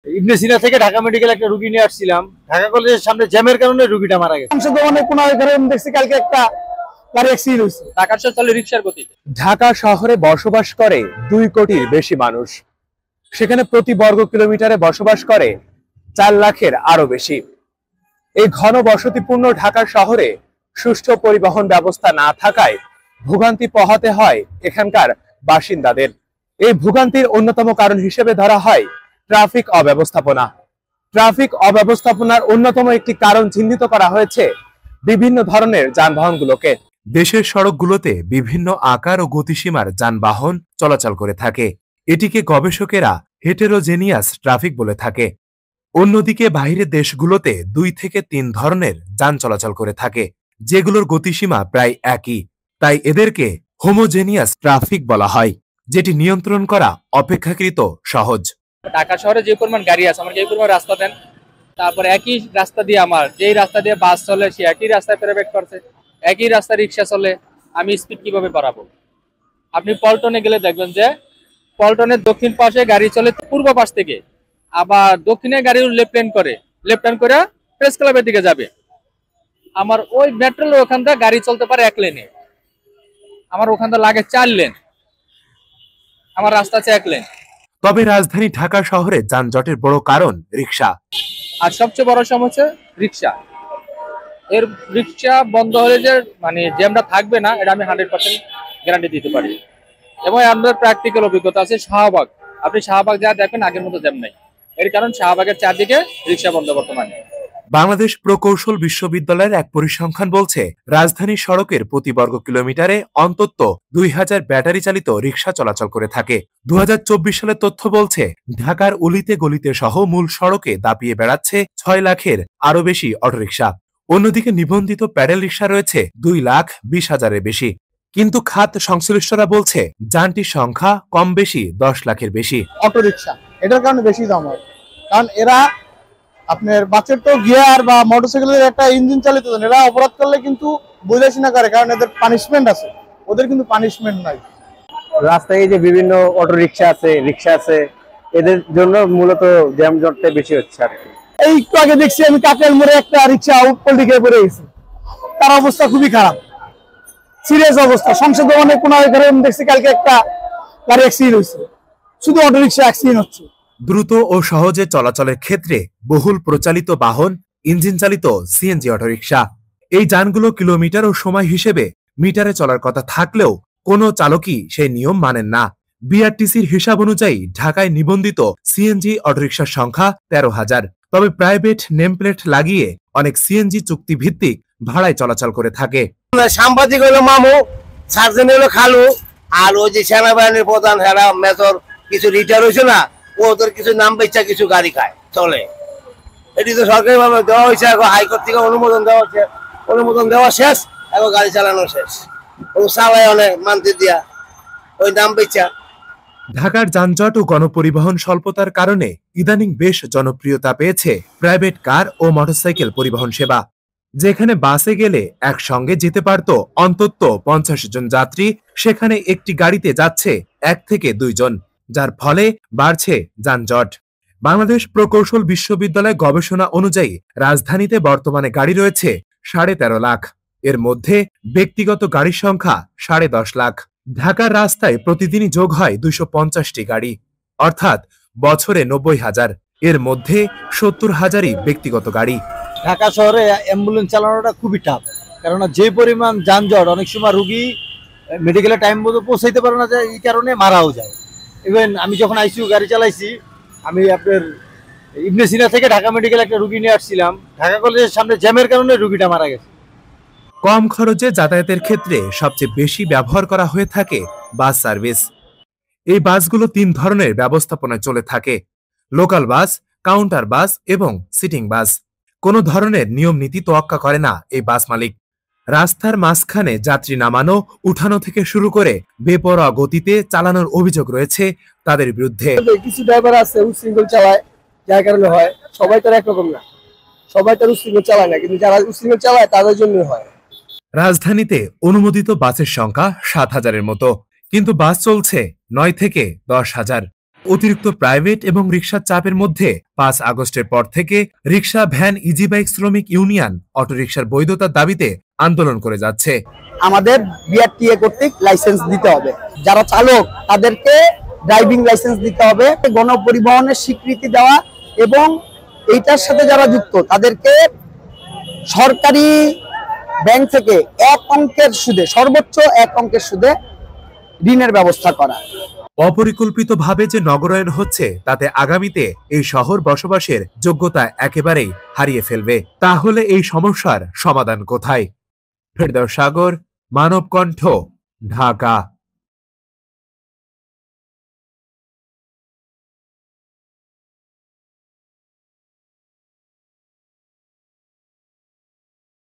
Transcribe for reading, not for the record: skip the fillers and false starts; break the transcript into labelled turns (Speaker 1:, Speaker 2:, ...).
Speaker 1: ইবনে সিনা থেকে ঢাকা মেডিকেল একটা রুগী নিয়ে আসছিলাম। ঢাকা কলেজের সামনে জ্যামের কারণে রুগীটা মারা গেছে। দেখছি কালকে একটা গাড়ি অ্যাক্সিডেন্ট হয়েছে।
Speaker 2: ঢাকার শহর চলে রিকশার গতিতে।
Speaker 3: ঢাকা শহরে বসবাস করে 2 কোটির বেশি মানুষ। সেখানে প্রতি বর্গ কিলোমিটারে বসবাস করে 4 লাখের আরো বেশি। এই ঘন বসতিপূর্ণ ঢাকা শহরে সুষ্ঠু পরিবহন ব্যবস্থা না থাকায় ভোগান্তি পোহাতে হয় এখানকার বাসিন্দাদের। এই ভোগান্তির অন্যতম কারণ হিসেবে ধরা হয় ট্রাফিক অব্যবস্থাপনা। ট্রাফিক অব্যবস্থাপনার অন্যতম একটি কারণ চিহ্নিত করা হয়েছে বিভিন্ন ধরনের যানবাহনগুলোকে। দেশের সড়কগুলোতে বিভিন্ন আকার ও গতিসীমার যানবাহন চলাচল করে থাকে। এটিকে গবেষকেরা হেটেরোজেনিয়াস ট্রাফিক বলে থাকে। অন্যদিকে বাইরের দেশগুলোতে 2 থেকে 3 ধরনের যান চলাচল করে থাকে, যেগুলোর গতিসীমা প্রায় একই। তাই এদেরকে হোমোজেনিয়াস ট্রাফিক বলা হয়, যেটি নিয়ন্ত্রণ করা অপেক্ষাকৃত সহজ।
Speaker 2: ঢাকা শহরে যে পরিমাণ গাড়ি আছে, আমার যে পরিমাণ রাস্তা দেন, তারপরে একই রাস্তা দিয়ে আমার যেই রাস্তা দিয়ে বাস চলে সে একই রাস্তায় প্রাইভেট করছে, একই রাস্তা রিক্সা চলে, আমি স্পিড কিভাবে বাড়াবো? আপনি পল্টনে গেলে দেখবেন যে পল্টনের দক্ষিণ পাশে গাড়ি চলে পূর্ব পাশ থেকে, আবার দক্ষিণে গাড়ি লেফট হ্যান্ড করে প্রেস ক্লাবের দিকে যাবে। আমার ওই মেট্রোর ওখান থেকে গাড়ি চলতে পারে 1 লেনে, আমার ওখান থেকে লাগে 4 লেন, আমার রাস্তা আছে 1 লেন।
Speaker 3: তবে রাজধানী ঢাকা শহরে যানজটের বড় কারণ রিক্সা।
Speaker 2: আর সবচেয়ে বড় সমস্যা রিক্সা। এর রিক্সা বন্ধ হলে যে মানে জ্যামটা থাকবে না, এটা আমি 100% গ্যারান্টি দিতে পারি। এবং আমাদের প্র্যাকটিক্যাল অভিজ্ঞতা আছে। শাহবাগ, আপনি শাহবাগ যা দেখবেন আগের মতো জ্যাম নাই। এর কারণ শাহবাগের চারদিকে রিক্সা বন্ধ বর্তমানে।
Speaker 3: বাংলাদেশ প্রকৌশল বিশ্ববিদ্যালয়ের এক পরিসংখ্যান বলছে, রাজধানীর সড়কের প্রতি বর্গ কিলোমিটারে অন্তত 2000 ব্যাটারি চালিত রিক্সা চলাচল করে থাকে। 2024 সালের তথ্য বলছে, ঢাকার অলিতে গলিতে সহ মূল সড়কে দাপিয়ে বেড়াচ্ছে 6 লাখের আরো বেশি অটোরিকশা। অন্যদিকে নিবন্ধিত প্যাডেল রিক্সা রয়েছে 2,20,000-এর বেশি। কিন্তু খাত সংশ্লিষ্টরা বলছে, যানটির সংখ্যা কম বেশি 10 লাখের বেশি।
Speaker 4: অটোরিকশা এটার কারণে বেশি দাম হয়, কারণ এরা আপনার বাসের তো গিয়ার বা মোটরসাইকেলের একটা ইঞ্জিন চালিত, এরা অপরাধ করলে কিন্তু বুঝাইছি না করে, কারণ এদের পানিশমেন্ট আছে, ওদের কিন্তু পানিশমেন্ট নাই।
Speaker 1: রাস্তায় যে বিভিন্ন অটো রিক্সা আছে, এদের জন্য মূলত জ্যাম জটটা বেশি হচ্ছে আর কি।
Speaker 4: এই একটু আগে দেখছি আমি কাকের মোড়ে একটা রিক্সা উল্টে গিয়ে পড়ে গেছে, তার অবস্থা খুবই খারাপ, সিরিয়াস অবস্থা। সংসদ ভবনে কোনো দেখছি কালকে একটা গাড়ি অ্যাক্সিডেন্ট হয়েছে, শুধু অটো রিক্সা অ্যাক্সিডেন্ট হচ্ছে।
Speaker 3: দ্রুত ও সহজে চলাচলের ক্ষেত্রে বহুল প্রচালিত বাহন ইঞ্জিন চালিত সিএনজি অটোরিকশা। এই যানগুলো কিলোমিটার ও সময় হিসেবে মিটারে চলার কথা থাকলেও কোনো চালকই সেই নিয়ম মানেন না। বিআরটিসির হিসাব অনুযায়ী ঢাকায় নিবন্ধিত সিএনজি অটোরিকশার সংখ্যা 13,000। তবে প্রাইভেট নেমপ্লেট লাগিয়ে অনেক সিএনজি চুক্তিভিত্তিক ভাড়ায় চলাচল করে থাকে।
Speaker 5: সাংবাদিক হলো মামু, সার্জন হলো খালু, আর ওই যে সেনাবাহিনীর প্রধান হেরা মেজর কিছু রিটায়ার হয়েছে না, ওদের কিছু নাম বেচা কিছু গাড়ি খায় চলে। এটি তো সরকারি ভাবে দেওয়া হয়েছে, এখন হাইকোর্ট থেকে অনুমোদন দেওয়া হচ্ছে, অনুমোদন দেওয়া শেষ, এখন গাড়ি চালানো শেষ, ও চালায় অনেক মানতে দিয়া ওই নাম বেচা।
Speaker 3: ঢাকার যানজট ও গণপরিবহন স্বল্পতার কারণে ইদানিং বেশ জনপ্রিয়তা পেয়েছে প্রাইভেট কার ও মোটরসাইকেল পরিবহন সেবা, যেখানে বাসে গেলে একসঙ্গে যেতে পারত অন্তত 50 জন যাত্রী, সেখানে একটি গাড়িতে যাচ্ছে 1 থেকে 2 জন, যার ফলে বাড়ছে যানজট। বাংলাদেশ প্রকৌশল বিশ্ববিদ্যালয় গবেষণা অনুযায়ী রাজধানীতে বর্তমানে গাড়ি রয়েছে 13.5 লাখ। এর মধ্যে ব্যক্তিগত গাড়ির সংখ্যা 10.5 লাখ। ঢাকার রাস্তায় প্রতিদিনই যোগ হয় 250টি গাড়ি, অর্থাৎ বছরে 90,000। এর মধ্যে 70,000ই ব্যক্তিগত গাড়ি।
Speaker 1: ঢাকা শহরে অ্যাম্বুলেন্স চালানোটা খুবই টাফ, কেননা যে পরিমাণ যানজট, অনেক সময় রুগী মেডিকেলে টাইম মতো পৌঁছাইতে পারে না, যায় এই কারণে মারাও যায়। ইভেন আমি যখন আইসিইউ গাড়ি চালাইছি, আমি আপনার ইবনে সিনা থেকে ঢাকা মেডিকেল একটা রুগী নিয়ে আসছিলাম। ঢাকা কলেজের সামনে জ্যামের কারণে রুগীটা মারা গেছে।
Speaker 3: কম খরচে যাতায়াতের ক্ষেত্রে সবচেয়ে বেশি ব্যবহার করা হয়ে থাকে বাস সার্ভিস। এই বাসগুলো 3 ধরনের ব্যবস্থাপনায় চলে থাকে: লোকাল বাস, কাউন্টার বাস এবং সিটিং বাস। কোনো ধরনের নিয়ম নীতি তোয়াক্কা করে না এই বাস মালিক। রাস্তার মাঝখানে যাত্রী নামানো, উঠানো থেকে শুরু করে বেপরোয়া গতিতে চালানোর অভিযোগ রয়েছে তাদের বিরুদ্ধে।
Speaker 4: কিছু ড্রাইভার আছে উচ্ছৃঙ্খল চালায়, যার কারণে হয়। সবাই তো একরকম না, সবাই তো উচ্ছৃঙ্খল চালায় না, কিন্তু যারা উচ্ছৃঙ্খল চালায় তাদের জন্য হয়।
Speaker 3: রাজধানীতে অনুমোদিত বাসের সংখ্যা 7,000-এর মতো, কিন্তু বাস চলছে 9 থেকে 10,000। অতিরিক্ত প্রাইভেট এবং রিকশার চাপের মধ্যে 5 আগস্টের পর থেকে রিকশা, ভ্যান, ইজি বাইক শ্রমিক ইউনিয়ন অটোরিকশার বৈধতার দাবিতে আন্দোলন করে যাচ্ছে।
Speaker 4: আমাদের বিআরটিএ কর্তৃক লাইসেন্স দিতে হবে, যারা চালক তাদেরকে ড্রাইভিং লাইসেন্স দিতে হবে, গণপরিবহনের স্বীকৃতি দেওয়া এবং এইটার সাথে যারা যুক্ত তাদেরকে সরকারি ব্যাংক থেকে 1 অঙ্কের সুদে, সর্বোচ্চ 1 অঙ্কের সুদে ঋণের ব্যবস্থা করা।
Speaker 3: অপরিকল্পিতভাবে যে নগরায়ন হচ্ছে তাতে আগামীতে এই শহর বসবাসের যোগ্যতা একেবারেই হারিয়ে ফেলবে। তাহলে এই সমস্যার সমাধান কোথায়? ফেরদৌস সাগর, মানব কণ্ঠ, ঢাকা।